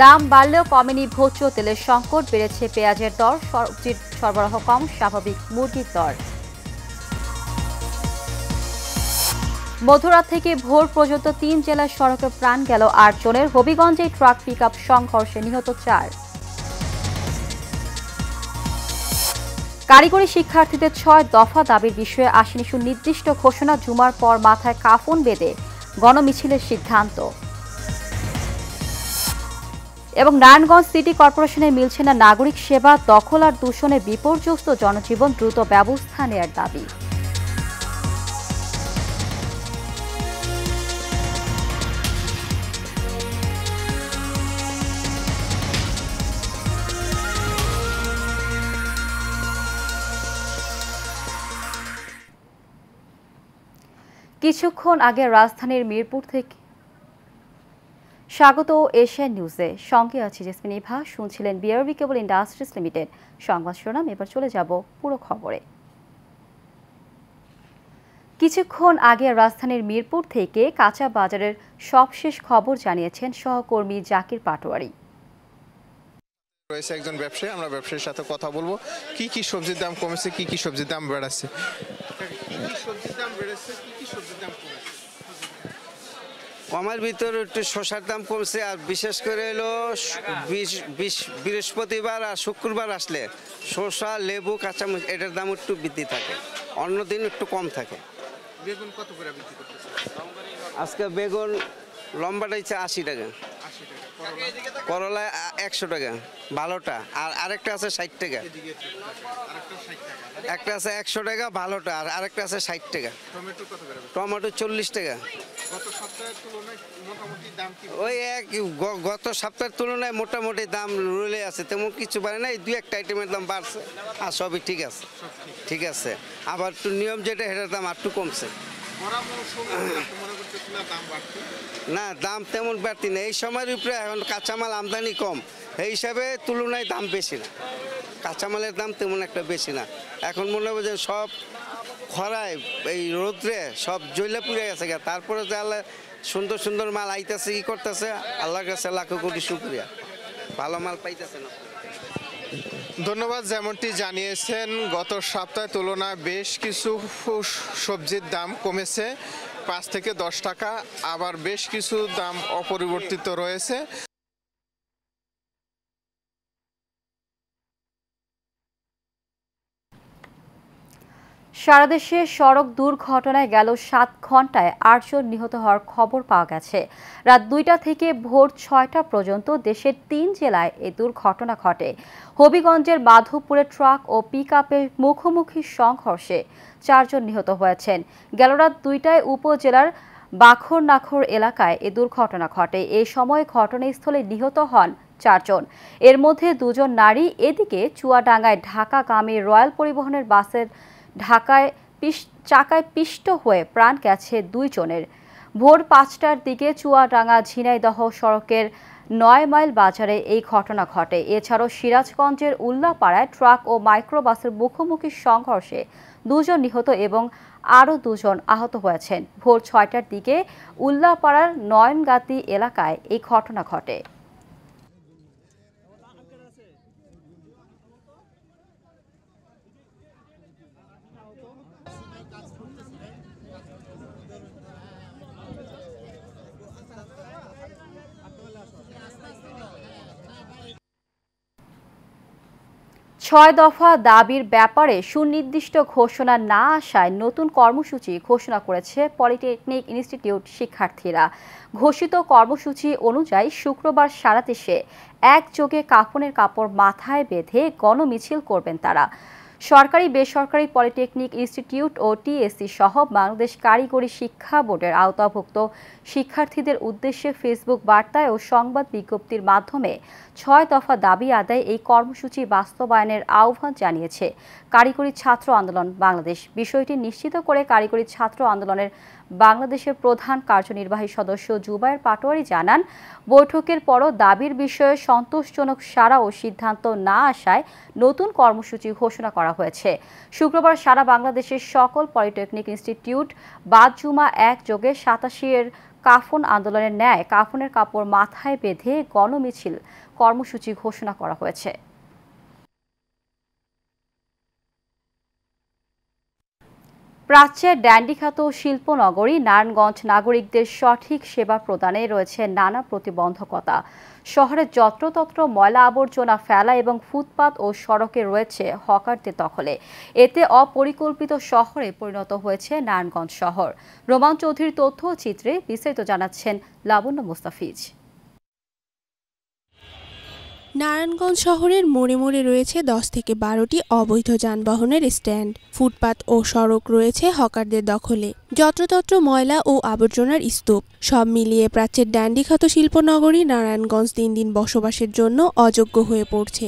দাম বাড়লেও কমেনি ভোজ্য তেলের সংকট, বেড়েছে পেঁয়াজের দর, সবজির সরবরাহ কম, স্বাভাবিক মুরগির দর। মধ্যরাত থেকে ভোর পর্যন্ত ৩ জেলার সড়কে প্রাণ গেল ৮ জনের। হবিগঞ্জে ট্রাক পিকআপ সংঘর্ষে নিহত ৪। কারিগরি শিক্ষার্থীদের ৬ দফা দাবির বিষয়ে আসেনি সুনির্দিষ্ট ঘোষণা। জুমার পর মাথায় কাফন বেঁধে গণমিছিলের সিদ্ধান্ত। এবং নারায়ণগঞ্জ সিটি কর্পোরেশনে মিলছে না নাগরিক সেবা, দখল আর দূষণে বিপর্যস্ত জনজীবন, দ্রুত ব্যবস্থা নেয়ার দাবি। কিছুক্ষণ আগে রাজধানীর মিরপুর থেকে স্বাগত এশিয়ান নিউজে, সঙ্গে আছি জেসমিন ইভা। শুনছিলেন বিআরবি কেবল ইন্ডাস্ট্রিজ লিমিটেড সংবাদ শিরোনাম। এবার চলে যাব পুরো খবরে। কিছুক্ষণ আগে রাজধানীর মিরপুর থেকে কাঁচা বাজারের সবশেষ খবর জানিয়েছেন সহকর্মী জাকির পাটোয়ারি। রয়েছে একজন ব্যবসায়ী, আমরা ব্যবসায়ীর সাথে কথা বলবো। কি কি সবজির দাম কমেছে, কি কি সবজির দাম বেড়েছে, কমার ভিতরে একটু শসার দাম কমছে, আর বিশেষ করে হলো বৃহস্পতিবার আর শুক্রবার আসলে শসা, লেবু, কাঁচামরিচ এটার দাম একটু বৃদ্ধি থাকে, অন্যদিন একটু কম থাকে। বেগুন কত করে বিক্রি করতেছে আজকে? বেগুন লম্বাটা হচ্ছে 80 টাকা, করলা 100 টাকা ভালোটা, আর আরেকটা আছে 60 টাকা। একটা আছে 100 টাকা ভালোটা, আর আরেকটা আছে 60 টাকা। টমেটো 40 টাকা। ওই এক গত সপ্তাহের তুলনায় মোটামুটি দাম রুলে আছে, তেমন কিছু বাড়ে না। এই 2-1টা আইটেমের দাম বাড়ছে, আর সবই ঠিক আছে, ঠিক আছে। আবার একটু নিয়ম যেটা সেটার দাম আর একটু কমছে। না, দাম তেমন বাড়তি না এই সময়ের উপরে। এখন কাঁচামাল আমদানি কম, এই হিসাবে তুলনায় দাম বেশি না, কাঁচামালের দাম তেমন একটা বেশি না। এখন মনে হবে যে সব খরায় এই রোদ্রে সব জ্বলে পুড়ে গেছে, তারপরে যে আল্লাহ সুন্দর সুন্দর মাল আইতেছে, কি করতেছে, আল্লাহর কাছে লাখো কোটি শুকরিয়া, ভালো মাল পাইতেছে না। ধন্যবাদ। যেমনটি জানিয়েছেন, গত সপ্তাহের তুলনায় বেশ কিছু সবজির দাম কমেছে 5 থেকে 10 টাকা, আবার বেশ কিছু দাম অপরিবর্তিত রয়েছে। সারা দেশে সড়ক দুর্ঘটনায় গেল 7 ঘন্টায় 8 জন নিহত হওয়ার খবর পাওয়া গেছে। রাত 2টা থেকে ভোর 6টা পর্যন্ত দেশের 3 জেলায় এই দুর্ঘটনা ঘটে। হবিগঞ্জের মাধবপুরে ট্রাক ও পিকআপের মুখোমুখি সংঘর্ষে 4 জন নিহত হয়েছেন। গেল রাত 2টায় উপজেলার বাখরনাখর এলাকায় এই দুর্ঘটনা ঘটে। এই সময় ঘটনাস্থলে নিহত হন 4 জন, এর মধ্যে 2 জন নারী। এদিকে চুয়াডাঙ্গায় ঢাকাগামী রয়্যাল পরিবহনের বাসের চাকায় পিষ্ট হয়ে প্রাণ গেছে 2 জনের। ভোর 5টার দিকে চুয়াডাঙ্গা ঝিনাইদহ সড়কের 9 মাইল বাজারে এই ঘটনা ঘটে। এছাড়াও সিরাজগঞ্জের উল্লাপাড়ায় ট্রাক ও মাইক্রোবাসের মুখোমুখি সংঘর্ষে 2 জন নিহত এবং আরও 2 জন আহত হয়েছেন। ভোর 6টার দিকে উল্লাপাড়ার নয়নগাতি এলাকায় এই ঘটনা ঘটে। ছয় দফা দাবির ব্যাপারে সুনির্দিষ্ট ঘোষণা না আসায় নতুন কর্মসূচি ঘোষণা করেছে পলিটেকনিক ইনস্টিটিউট শিক্ষার্থীরা। ঘোষিত কর্মসূচি অনুযায়ী শুক্রবার সারা দেশে একযোগে কাফনের কাপড় মাথায় বেঁধে গণমিছিল করবেন তারা। সরকারি বেসরকারি পলিটেকনিক ইনস্টিটিউট ও টিএসসি সহ বাংলাদেশ কারিগরি শিক্ষা বোর্ডের আওতাভুক্ত শিক্ষার্থীদের উদ্দেশ্যে ফেসবুক বার্তায় ও সংবাদ বিজ্ঞপ্তির মাধ্যমে 6 দফা দাবি আদায়ে এই কর্মসূচি বাস্তবায়নের আহ্বান জানিয়েছে কারিগরি ছাত্র আন্দোলন বাংলাদেশ। বিষয়টি নিশ্চিত করে কারিগরি ছাত্র আন্দোলনের বাংলাদেশের প্রধান কার্যনির্বাহী সদস্য জুবায়ের পাটোয়ারি জানান, বৈঠকের পরও দাবির বিষয়ে সন্তোষজনক সাড়া ও সিদ্ধান্ত না আসায় নতুন কর্মসূচি ঘোষণা করা করা হয়েছে। শুক্রবার সারা বাংলাদেশের সকল পলিটেকনিক ইনস্টিটিউট বাদ জুমা একযোগে ৮৭-এর কাফন আন্দোলনের ন্যায় কাফনের কাপড় মাথায় বেঁধে গণমিছিল কর্মসূচি ঘোষণা করা হয়েছে। প্রাচ্যের ড্যান্ডিখ্যাত শিল্পনগরী নারায়ণগঞ্জ নাগরিকদের সঠিক সেবা প্রদানে রয়েছে নানা প্রতিবন্ধকতা। শহরে যত্রতত্র ময়লা আবর্জনা ফেলা এবং ফুটপাত ও সড়কে রয়েছে হকারদের দখলে। এতে অপরিকল্পিত শহরে পরিণত হয়েছে নারায়ণগঞ্জ শহর। রোমান চৌধুরীর তথ্য চিত্রে বিস্তারিত জানাচ্ছেন লাবণ্য মুস্তাফিজ। নারায়ণগঞ্জ শহরের মোড়ে মোড়ে রয়েছে 10 থেকে 12টি অবৈধ যানবাহনের স্ট্যান্ড। ফুটপাত ও সড়ক রয়েছে হকারদের দখলে। যত্রতত্র ময়লা ও আবর্জনার স্তূপ। সব মিলিয়ে প্রাচ্যের ড্যান্ডিখ্যাত শিল্পনগরী নারায়ণগঞ্জ দিন দিন বসবাসের জন্য অযোগ্য হয়ে পড়ছে।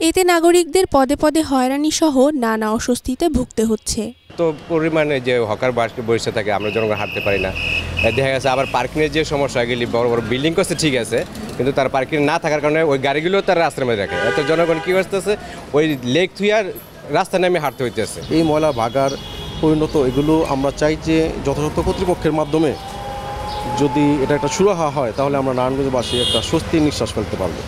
এতে নাগরিকদের পদে পদে হয়রানি সহ নানা অস্বস্তিতে ভুগতে হচ্ছে। তো পরিমাণে যে হকার বসে থাকে, আমরা জনগণ হাঁটতে পারি না। দেখা গেছে আবার পার্কিংয়ের যে সমস্যা, এগুলি বড় বড় বিল্ডিং করছে ঠিক আছে, কিন্তু তার পার্কিং না থাকার কারণে ওই গাড়িগুলো তার রাস্তার মধ্যে রাখে। এত জনগণ কী করতেছে, ওই লেক থুয়ার রাস্তা নেমে হাঁটতে হইতেছে। এই ময়লা ভাগার পরিণত এগুলো আমরা চাই যে যথাযথ কর্তৃপক্ষের মাধ্যমে যদি এটা একটা সুরাহা হয়, তাহলে আমরা নারায়ণগঞ্জবাসী একটা স্বস্তির নিঃশ্বাস ফেলতে পারবো।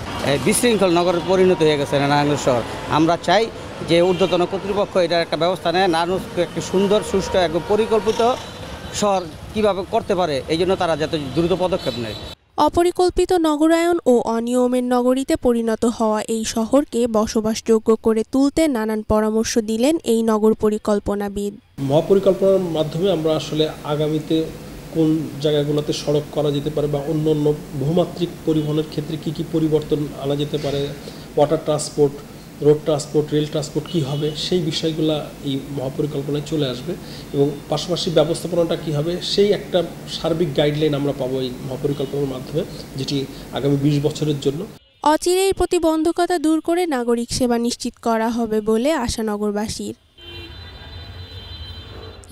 বিশৃঙ্খল নগরে পরিণত হয়ে গেছে নারায়ণগঞ্জ শহর। আমরা চাই যে ঊর্ধ্বতন কর্তৃপক্ষ এটার একটা ব্যবস্থা নেয়, নারায়ণগঞ্জকে একটা সুন্দর সুষ্ঠু একদম পরিকল্পিত শহর কীভাবে করতে পারে, এই জন্য তারা যাতে দ্রুত পদক্ষেপ নেয়। অপরিকল্পিত নগরায়ন ও অনিয়মের নগরীতে পরিণত হওয়া এই শহরকে বসবাসযোগ্য করে তুলতে নানান পরামর্শ দিলেন এই নগর পরিকল্পনাবিদ। মহাপরিকল্পনার মাধ্যমে আমরা আসলে আগামীতে কোন জায়গাগুলোতে সড়ক করা যেতে পারে বা অন্য অন্য বহুমাত্রিক পরিবহনের ক্ষেত্রে কী কী পরিবর্তন আনা যেতে পারে, water transport, road transport, rail transport কী হবে, সেই বিষয়গুলো এই মহাপরিকল্পনায় চলে আসবে এবং পাশাপাশি ব্যবস্থাপনাটা কী হবে সেই একটা সার্বিক গাইডলাইন আমরা পাবো এই মহাপরিকল্পনার মাধ্যমে, যেটি আগামী 20 বছরের জন্য। অচিরেই প্রতিবন্ধকতা দূর করে নাগরিক সেবা নিশ্চিত করা হবে বলে আশা নগরবাসীর।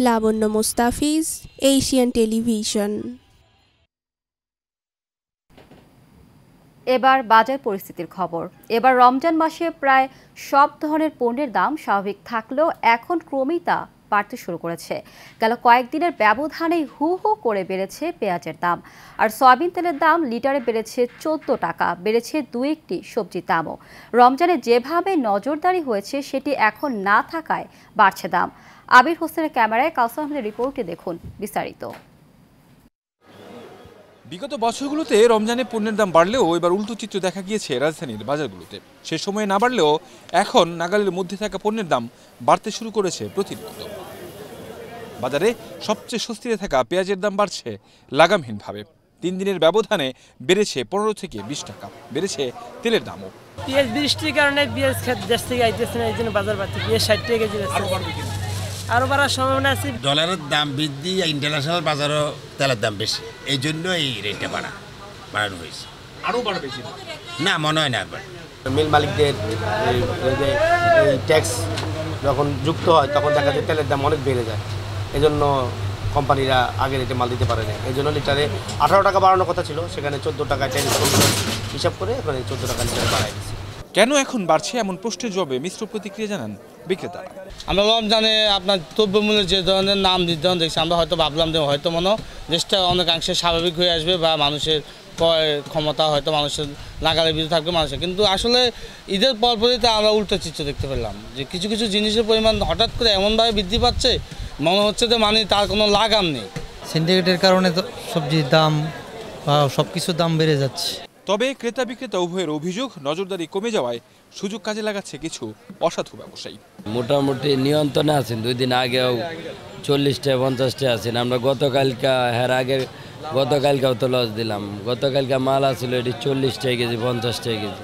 লাবণ্য মুস্তাফিজ, এশিয়ান টেলিভিশন। এবার বাজার পরিস্থিতির খবর। এবার রমজান মাসে প্রায় সব ধরনের পণ্যের দাম স্বাভাবিক থাকলেও এখন ক্রমেই তা বাড়তে শুরু করেছে। গেল কয়েকদিনের ব্যবধানেই হু হু করে বেড়েছে পেঁয়াজের দাম, আর সয়াবিন তেলের দাম লিটারে বেড়েছে 14 টাকা। বেড়েছে 2-1টি সবজির দামও। রমজানে যেভাবে নজরদারি হয়েছে সেটি এখন না থাকায় বাড়ছে দাম। আবির হোসেনের ক্যামেরায় কাউসার আহমেদের রিপোর্টে দেখুন বিস্তারিত। বিগত বছরগুলোতে রমজানে পণ্যের দাম বাড়লেও এবার উল্টো চিত্র দেখা গিয়েছে রাজধানীর বাজারগুলোতে। সে সময়ে না বাড়লেও এখন নাগালের মধ্যে থাকা পণ্যের দাম বাড়তে শুরু করেছে প্রতিনিয়ত। বাজারে সবচেয়ে স্বস্তিতে থাকা পেঁয়াজের দাম বাড়ছে লাগামহীনভাবে। 3 দিনের ব্যবধানে বেড়েছে 15 থেকে 20 টাকা। বেড়েছে তেলের দামও। পেঁয়াজ বৃষ্টির কারণে পেঁয়াজ দেশ থেকে আইতেছে না, এই জন্য বাজার বাড়ছে। পেঁয়াজ 60 টাকা কেজি আরো বাড়ার সম্ভাবনা আছে। ডলারের দাম বৃদ্ধি, ইন্টারন্যাশনাল বাজারও তেলের দাম বেশি, এই জন্য এই রেটটা বাড়ানো হয়েছে। আরও বাড়বে না, মনে হয় না একবার। মিল মালিকদের ট্যাক্স যখন যুক্ত হয় তখন দেখা যায় তেলের দাম অনেক বেড়ে যায়। এজন্য কোম্পানিরা আগে রেটে মাল দিতে পারে না। এই জন্য লিটারে 18 টাকা বাড়ানোর কথা ছিল, সেখানে 14 টাকায় হিসাব করে এখন 14 টাকা লিটারে বাড়াই দিচ্ছে। কেন এখন বাড়ছে এমন প্রশ্নের জবাবে মিশ্র প্রতিক্রিয়া জানান বিক্রেতারা। আমরা রমজানে আপনার দ্রব্যমূল্যের যে ধরনের নাম নির্ধারণ দেখছি, আমরা হয়তো ভাবলাম যে হয়তো দেশটা অনেকাংশে স্বাভাবিক হয়ে আসবে বা মানুষের ক্রয় ক্ষমতা হয়তো মানুষের নাগালের ভিতরে থাকবে মানুষের, কিন্তু আসলে ঈদের পরপরইতে আমরা উল্টো চিত্র দেখতে পেলাম যে কিছু কিছু জিনিসের পরিমাণ হঠাৎ করে এমনভাবে বৃদ্ধি পাচ্ছে, মনে হচ্ছে যে তার কোনো লাগাম নেই। সিন্ডিকেটের কারণে তো সবজির দাম বা সব কিছুর দাম বেড়ে যাচ্ছে। তবে ক্রেতা বিক্রেতা উভয়ের অভিযোগ, নজরদারি কমে যাওয়ায় সুযোগ কাজে লাগাচ্ছে কিছু অসাধু ব্যবসায়ী। মোটামুটি নিয়ন্ত্রণে আছেন। 2 দিন আগেও 40টা 50টা আছেন। আমরা গতকালকেও তো লস দিলাম। গতকালকে মাল আসছিল এটি 40 টাকা কেজি, 50 টাকা কেজি।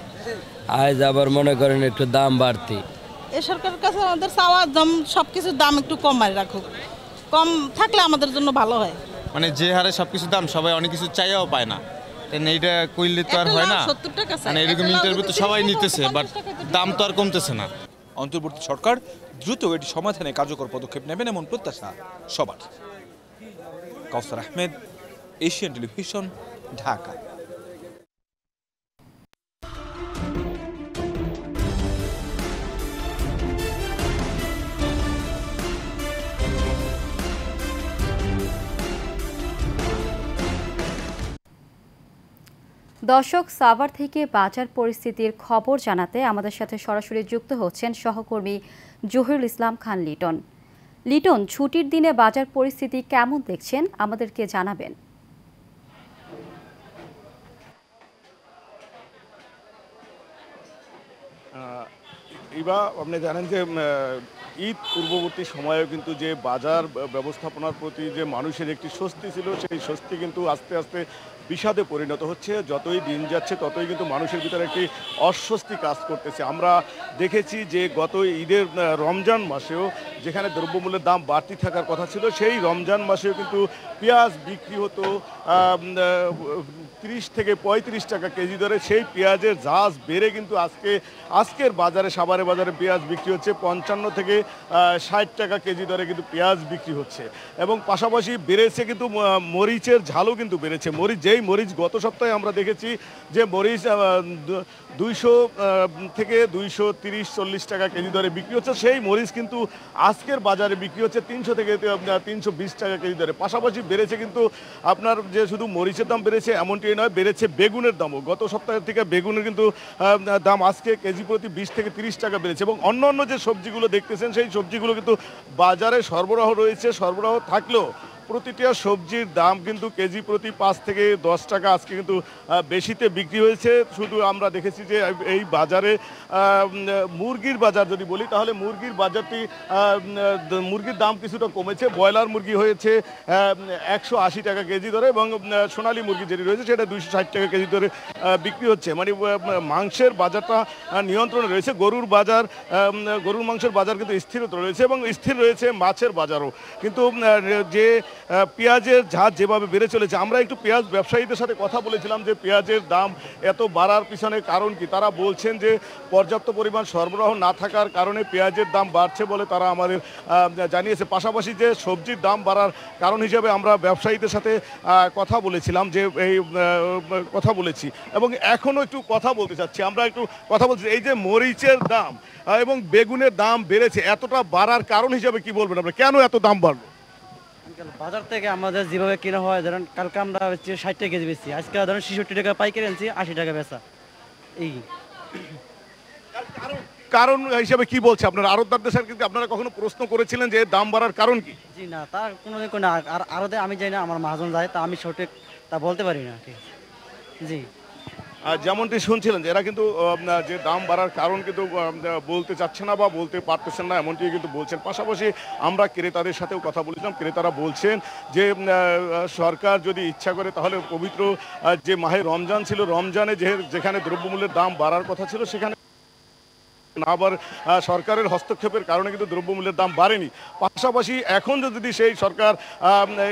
আজ আবার মনে করেন একটু দাম বাড়তি। এই সরকারের কাছে আমাদের চাওয়া সবকিছুর দাম একটু কমায় রাখুক, কম থাকলে আমাদের জন্য ভালো হয়। মানে যে হারে সবকিছু দাম, সবাই অনেক কিছু চাইও পায় না, এইটা কইলে তো আর হয় না। মানে এরকম ইন্টারভিউ তো সবাই নিতেছে, বাট দাম তো আর কমতেছে না। অন্তর্বর্তী সরকার দ্রুত এটি সমাধানে কার্যকর পদক্ষেপ নেবেন এমন প্রত্যাশা সবার। কাউসার আহমেদ, এশিয়ান টেলিভিশন, ঢাকা। দর্শক, সাভার থেকে বাজার পরিস্থিতির খবর জানাতে আমাদের সাথে সরাসরি যুক্ত হচ্ছেন সহকর্মী জহিরুল ইসলাম খান লিটন। লিটন, ছুটির দিনে বাজার পরিস্থিতি কেমন দেখছেন আমাদেরকে জানাবেন। এবার আপনি জানেন যে ঈদ পূর্ববর্তী সময়েও কিন্তু যে বাজার ব্যবস্থাপনার প্রতি যে মানুষের একটি স্বস্তি ছিল, সেই স্বস্তি কিন্তু আস্তে আস্তে বিষাদে পরিণত হচ্ছে। যতই দিন যাচ্ছে ততই কিন্তু মানুষের ভিতরে একটি অস্বস্তি কাজ করতেছে। আমরা দেখেছি যে গত ঈদের রমজান মাসেও যেখানে দ্রব্যমূল্যের দাম বাড়তি থাকার কথা ছিল, সেই রমজান মাসেও কিন্তু পেঁয়াজ বিক্রি হতো 30 থেকে 35 টাকা কেজি দরে। সেই পেঁয়াজের ঝাঁজ বেড়ে কিন্তু আজকের বাজারে, সাভারের বাজারে পেঁয়াজ বিক্রি হচ্ছে 55 থেকে 60 টাকা কেজি দরে কিন্তু পেঁয়াজ বিক্রি হচ্ছে। এবং পাশাপাশি বেড়েছে কিন্তু মরিচের ঝালও কিন্তু বেড়েছে। যেই মরিচ গত সপ্তাহে আমরা দেখেছি যে মরিচ 200 থেকে 230-40 টাকা কেজি দরে বিক্রি হচ্ছে, সেই মরিচ কিন্তু আজকের বাজারে বিক্রি হচ্ছে 300 থেকে 320 টাকা কেজি দরে। পাশাপাশি বেড়েছে কিন্তু আপনার যে শুধু মরিচের দাম বেড়েছে এমনটি নয়, বেড়েছে বেগুনের দামও। গত সপ্তাহের থেকে বেগুনের কিন্তু দাম আজকে কেজি প্রতি 20 থেকে 30 টাকা বেড়েছে। এবং অন্য যে সবজিগুলো দেখতেছেন সেই সবজিগুলো কিন্তু বাজারে সরবরাহ রয়েছে। সরবরাহ থাকলেও প্রতিটা সবজির দাম কিন্তু কেজি প্রতি 5 থেকে 10 টাকা আজকে কিন্তু বেশিতে বিক্রি হয়েছে। শুধু আমরা দেখেছি যে এই বাজারে মুরগির বাজার যদি বলি তাহলে মুরগির বাজারটি মুরগির দাম কিছুটা কমেছে। ব্রয়লার মুরগি হয়েছে 180 টাকা কেজি দরে এবং সোনালী মুরগি যেটি রয়েছে সেটা 260 টাকা কেজি দরে বিক্রি হচ্ছে। মানে মাংসের বাজারটা নিয়ন্ত্রণে রয়েছে। গরুর মাংসের বাজার কিন্তু স্থিরতা রয়েছে এবং স্থির রয়েছে মাছের বাজারও। কিন্তু যে পেঁয়াজের ঝাঁজ যেভাবে বেড়ে চলেছে, আমরা একটু পেঁয়াজ ব্যবসায়ীদের সাথে কথা বলেছিলাম যে পেঁয়াজের দাম এত বাড়ার পিছনে কারণ কি। তারা বলছেন যে পর্যাপ্ত পরিমাণ সরবরাহ না থাকার কারণে পেঁয়াজের দাম বাড়ছে বলে তারা আমাদের জানিয়েছে। পাশাপাশি যে সবজির দাম বাড়ার কারণ হিসেবে আমরা ব্যবসায়ীদের সাথে কথা বলেছিলাম, যে এই কথা বলেছি এবং এখনও একটু কথা বলতে চাচ্ছি। আমরা একটু কথা বলছি, এই যে মরিচের দাম এবং বেগুনের দাম বেড়েছে, এতটা বাড়ার কারণ হিসেবে কি বলবেন আপনারা, কেন এত দাম বাড়লো? বাজার থেকে আমাদের যেভাবে কেনা হয়, ধরেন কালকে আমরা 60 টাকা কেজি বেচছি, আজকে ধরেন 66 টাকা পাইকারি আনছি, 80 টাকা বেচা। এই কারণ হিসাবে কি বলছে আপনারা আড়তদারদের সাথে কিন্তু আপনারা কখনো প্রশ্ন করেছিলেন যে দাম বাড়ার কারণ কি? জি না, তার কোনোদিন কোনো আর আরতে আমি যাই না, আমার মহাজন যায়, তা আমি সঠিক তা বলতে পারি না। ঠিক আছে, জি। যেমনটি শুনছিলেন যে এরা কিন্তু যে দাম বাড়ার কারণ কিন্তু বলতে চাচ্ছে না বা বলতে পারতেছেন না, এমনটি কিন্তু বলছেন। পাশাপাশি আমরা ক্রেতাদের সাথেও কথা বলেছিলাম। ক্রেতারা বলছেন যে সরকার যদি ইচ্ছা করে তাহলে পবিত্র যে মাহে রমজান ছিল, রমজানে যেখানে দ্রব্যমূল্যের দাম বাড়ার কথা ছিল সেখানে আবার সরকারের হস্তক্ষেপের কারণে কিন্তু দ্রব্যমূল্যের দাম বাড়েনি। পাশাপাশি এখন যদি সেই সরকার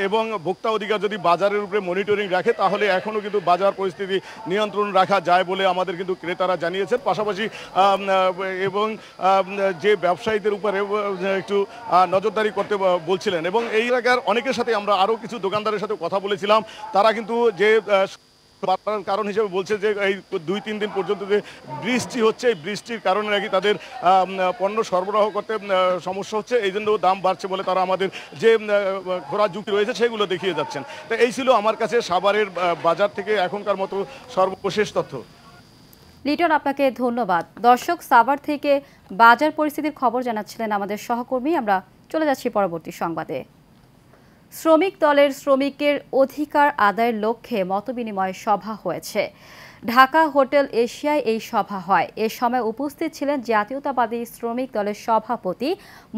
এবং ভোক্তা অধিকার যদি বাজারের উপরে মনিটরিং রাখে তাহলে এখনও কিন্তু বাজার পরিস্থিতি নিয়ন্ত্রণ রাখা যায় বলে আমাদের কিন্তু ক্রেতারা জানিয়েছেন। পাশাপাশি এবং যে ব্যবসায়ীদের উপরে একটু নজরদারি করতে বলছিলেন এবং এই এলাকার অনেকের সাথে আমরা আরও কিছু দোকানদারের সাথে কথা বলেছিলাম। তারা কিন্তু যে বাড়ার কারণ হিসেবে বলছে যে এই 2-3 দিন পর্যন্ত যে বৃষ্টি হচ্ছে, এই বৃষ্টির কারণে নাকি তাদের পণ্য সরবরাহ করতে সমস্যা হচ্ছে, এই জন্য দাম বাড়ছে বলে তারা আমাদের যে ঘোরা যুক্তি রয়েছে সেগুলো দেখিয়ে যাচ্ছেন। তো এই ছিল আমার কাছে সাভারের বাজার থেকে এখনকার মতো সর্বশেষ তথ্য। লিটন, আপনাকে ধন্যবাদ। দর্শক, সাভার থেকে বাজার পরিস্থিতির খবর জানাচ্ছিলেন আমাদের সহকর্মী। আমরা চলে যাচ্ছি পরবর্তী সংবাদে। শ্রমিক দলের শ্রমিকের অধিকার আদায়ের লক্ষ্যে মতবিনিময় সভা হয়েছে। ঢাকা হোটেল এশিয়ায় এই সভা হয়। এ সময় উপস্থিত ছিলেন জাতীয়তাবাদী শ্রমিক দলের সভাপতি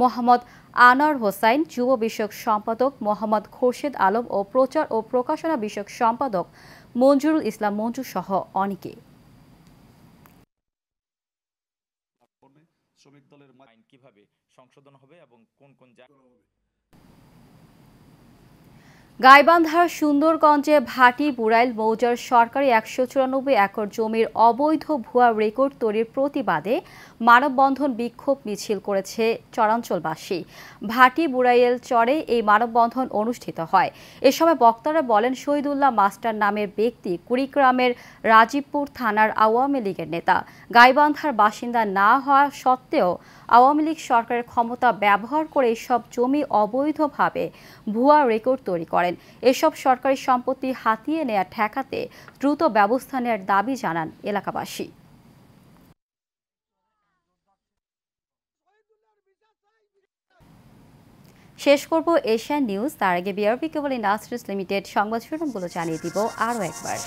মোহাম্মদ আনোয়ার হোসাইন, যুব বিষয়ক সম্পাদক মোহাম্মদ খোরশেদ আলম ও প্রচার ও প্রকাশনা বিষয়ক সম্পাদক মঞ্জুরুল ইসলাম মঞ্জু সহ অনেকে। শ্রমিক দলের আইন কিভাবে সংশোধন হবে এবং কোন কোন গাইবান্ধার সুন্দরগঞ্জে ভাটি বুড়াইল মৌজার সরকারি 194 একর জমির অবৈধ ভুয়া রেকর্ড তৈরির প্রতিবাদে মানববন্ধন বিক্ষোভ মিছিল করেছে চরাঞ্চলবাসী। ভাটি বুড়াইল চরে এই মানববন্ধন অনুষ্ঠিত হয়। এ সময় বক্তারা বলেন, শহীদুল্লাহ মাস্টার নামের ব্যক্তি কুড়িগ্রামের রাজীবপুর থানার আওয়ামী লীগের নেতা। গাইবান্ধার বাসিন্দা না হওয়া সত্ত্বেও আওয়ামী লীগ সরকারের ক্ষমতা ব্যবহার করে এসব জমি অবৈধভাবে ভুয়া রেকর্ড তৈরি করেন। এসব সরকারি সম্পত্তি হাতিয়ে নেওয়া ঠেকাতে দ্রুত ব্যবস্থা নেওয়ার দাবি জানান এলাকাবাসী। শেষ করব এশিয়ান নিউজ, তার আগে বিআরবি কেবল ইন্ডাস্ট্রিজ লিমিটেড সংবাদ শিরোনামগুলো জানিয়ে দিব আরও একবার।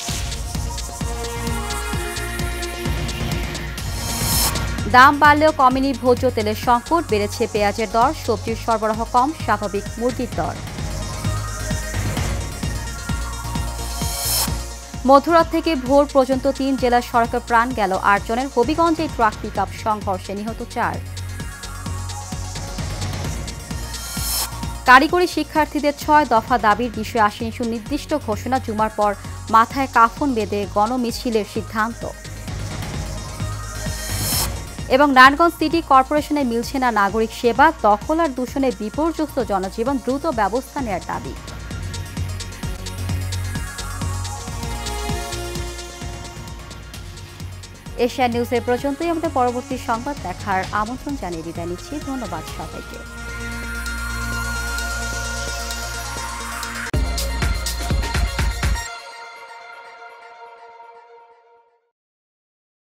দাম বাড়লেও কমেনি ভোজ্য তেলের সংকট, বেড়েছে পেঁয়াজের দর, সবজির সরবরাহ কম, স্বাভাবিক মুরগির দর। মধ্যরাত থেকে ভোর পর্যন্ত 3 জেলার সড়কে প্রাণ গেল 8 জনের, হবিগঞ্জে ট্রাক পিকআপ সংঘর্ষে নিহত 4। কারিগরি শিক্ষার্থীদের 6 দফা দাবির বিষয়ে আসেনি সুনির্দিষ্ট ঘোষণা, জুমার পর মাথায় কাফন বেঁধে গণমিছিলের সিদ্ধান্ত। এবং নারায়ণগঞ্জ সিটি কর্পোরেশনে মিলছে না নাগরিক সেবা, দখল আর দূষণে বিপর্যস্ত জনজীবন, দ্রুত ব্যবস্থা নেওয়ার দাবি। এশিয়ান নিউজের পর্যন্তই। আমাদের পরবর্তী সংবাদ দেখার আমন্ত্রণ জানিয়ে বিদায় নিচ্ছি। ধন্যবাদ সবাইকে।